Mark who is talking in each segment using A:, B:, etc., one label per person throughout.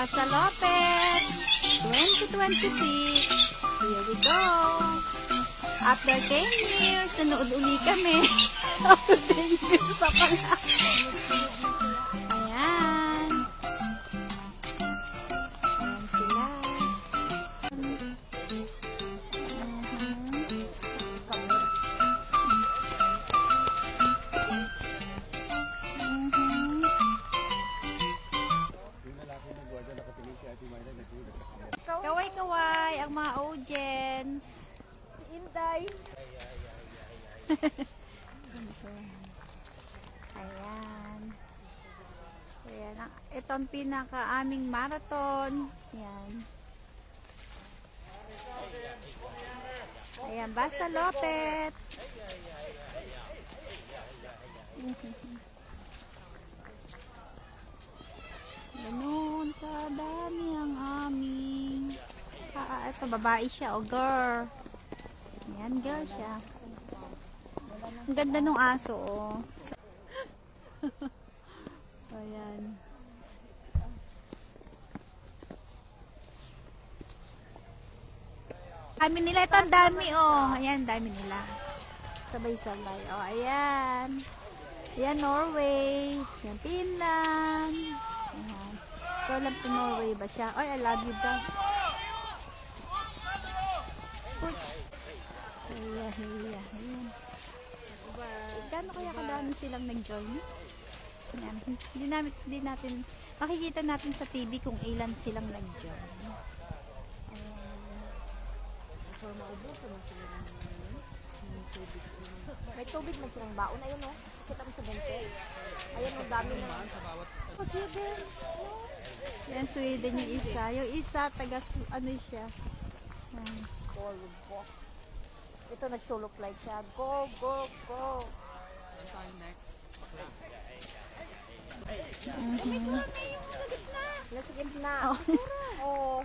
A: Basa Lopez 2026. Here we go. After 10 years, nanood uli kami. After 10 years pa pala. Ayan. Ayan sila. Kaway-kaway ang mga audience.
B: Si Inday.
A: Ayan. Ayan. Ito ang pinaka-aming marathon. Ayan. Ayan, Basa Lopez. Ganun kadami ang aming. Ito, babae siya, o girl. Ayan, girl siya. Ang ganda nung aso, oh. Ayan. Dami nila. Ito, ang dami, oh. Ayan, dami nila. Sabay-sabay. Oh, ayan. Ayan, Norway. Ayan, Finland. Ayan. So, alam ko Norway ba siya? Ay, I love you daw. Puch. Hiya. Ayan. Gano'n kaya kadami silang nag-join? Ayan. Hindi natin, makikita natin sa TV kung ilan silang nag-join.
B: May tubig man silang baon. Ayun o. Kita mo sa bente. Ayun o, dami na. Oh, Sweden.
A: Yan, Sweden yung isa. Yung isa, taga, ano siya? Ayan.
B: Go. Ito, nag-solo flight siya. Go.
C: Saan tayo next?
B: Nasa gitna.
A: Oh.
B: Oo.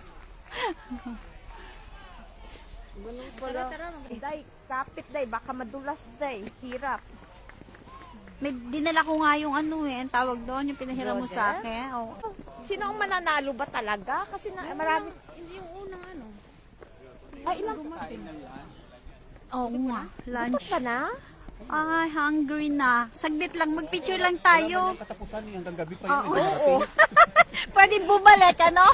B: Ganun pala. Day, kapit day. Baka madulas day. Hirap.
A: May dinala ko nga yung ano eh, ang tawag doon, yung pinahiram mo sa akin. Oh.
B: Sino ang mananalo ba talaga? Kasi na, marami.
A: Hindi yung unang ano.
B: Ay, ilang.
A: Oo nga,
B: Butot
A: lunch.
B: ka na?
A: Ay, hungry na. Saglit lang, magpicture lang tayo.
C: Katapusan hanggang gabi pa
A: Oo.
C: yun.
A: Pwede bumalik, ano?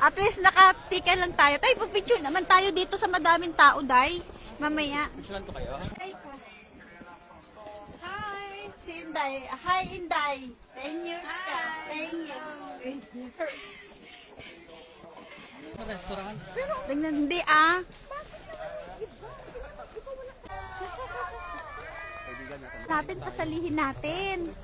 A: At least nakatika lang tayo. Tayo, pagpicture naman tayo dito sa madaming tao, Day. Mamaya.
C: Picturean ko kayo.
A: Hi, si Inday. Hi, Inday. 10 years ka. 10 years.
C: Sa restaurant.
A: Tingnan, hindi ah. Natin, pasalihin natin.